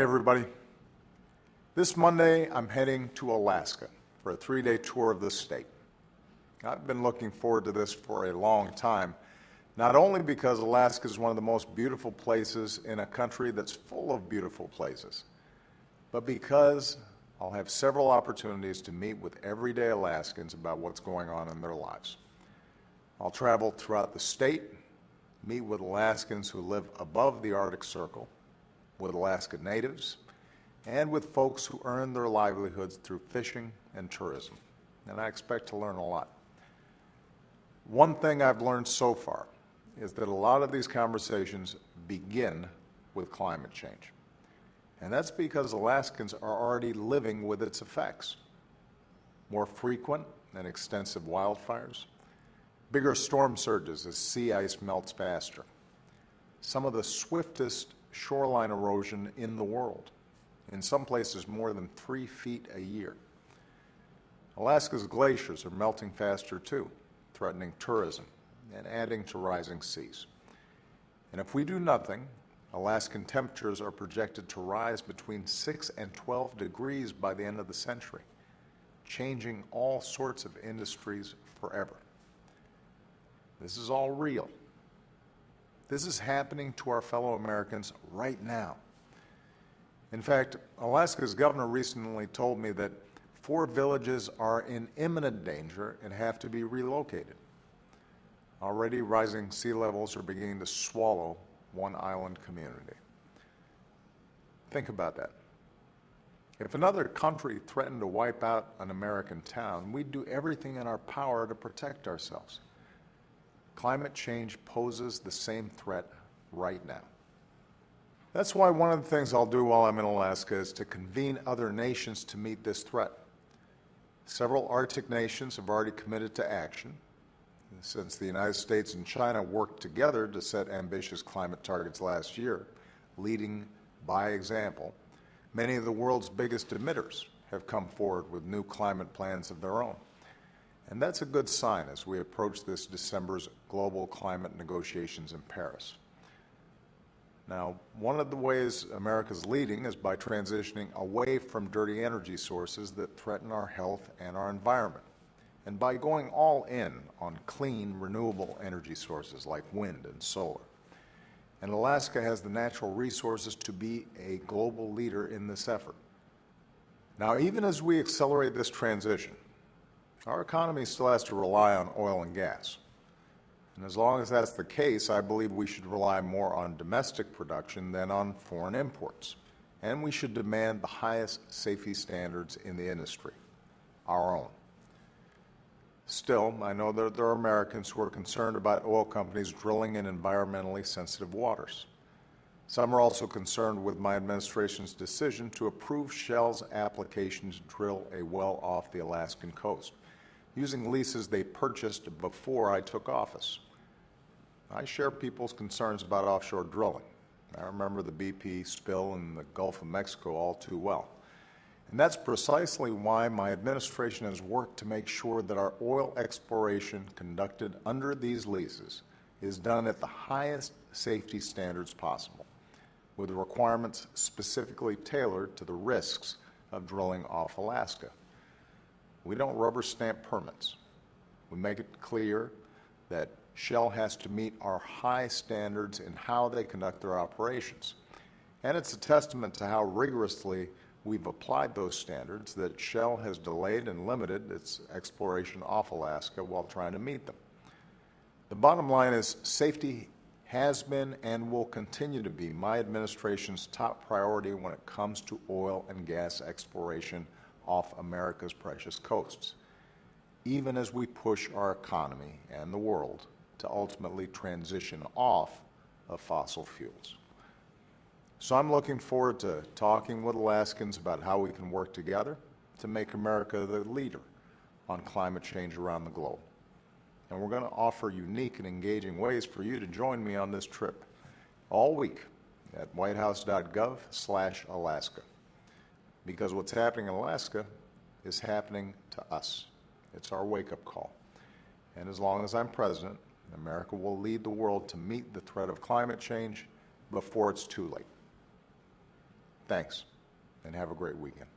Everybody. This Monday, I'm heading to Alaska for a 3-day tour of the state. I've been looking forward to this for a long time, not only because Alaska is one of the most beautiful places in a country that's full of beautiful places, but because I'll have several opportunities to meet with everyday Alaskans about what's going on in their lives. I'll travel throughout the state, meet with Alaskans who live above the Arctic Circle, with Alaska natives, and with folks who earn their livelihoods through fishing and tourism. And I expect to learn a lot. One thing I've learned so far is that a lot of these conversations begin with climate change. And that's because Alaskans are already living with its effects. More frequent and extensive wildfires, bigger storm surges as sea ice melts faster, some of the swiftest shoreline erosion in the world, in some places more than 3 feet a year. Alaska's glaciers are melting faster too, threatening tourism and adding to rising seas. And if we do nothing, Alaskan temperatures are projected to rise between 6 and 12 degrees by the end of the century, changing all sorts of industries forever. This is all real. This is happening to our fellow Americans right now. In fact, Alaska's governor recently told me that 4 villages are in imminent danger and have to be relocated. Already rising sea levels are beginning to swallow one island community. Think about that. If another country threatened to wipe out an American town, we'd do everything in our power to protect ourselves. Climate change poses the same threat right now. That's why one of the things I'll do while I'm in Alaska is to convene other nations to meet this threat. Several Arctic nations have already committed to action. Since the United States and China worked together to set ambitious climate targets last year, leading by example, many of the world's biggest emitters have come forward with new climate plans of their own. And that's a good sign as we approach this December's global climate negotiations in Paris. Now, one of the ways America's leading is by transitioning away from dirty energy sources that threaten our health and our environment, and by going all in on clean, renewable energy sources like wind and solar. And Alaska has the natural resources to be a global leader in this effort. Now, even as we accelerate this transition, our economy still has to rely on oil and gas. And as long as that's the case, I believe we should rely more on domestic production than on foreign imports. And we should demand the highest safety standards in the industry, our own. Still, I know that there are Americans who are concerned about oil companies drilling in environmentally sensitive waters. Some are also concerned with my administration's decision to approve Shell's application to drill a well off the Alaskan coast, using leases they purchased before I took office. I share people's concerns about offshore drilling. I remember the BP spill in the Gulf of Mexico all too well. And that's precisely why my administration has worked to make sure that our oil exploration conducted under these leases is done at the highest safety standards possible, with requirements specifically tailored to the risks of drilling off Alaska. We don't rubber stamp permits. We make it clear that Shell has to meet our high standards in how they conduct their operations. And it's a testament to how rigorously we've applied those standards that Shell has delayed and limited its exploration off Alaska while trying to meet them. The bottom line is safety has been and will continue to be my administration's top priority when it comes to oil and gas exploration off America's precious coasts, even as we push our economy and the world to ultimately transition off of fossil fuels. So I'm looking forward to talking with Alaskans about how we can work together to make America the leader on climate change around the globe. And we're going to offer unique and engaging ways for you to join me on this trip all week at whitehouse.gov/Alaska. Because what's happening in Alaska is happening to us. It's our wake-up call. And as long as I'm president, America will lead the world to meet the threat of climate change before it's too late. Thanks, and have a great weekend.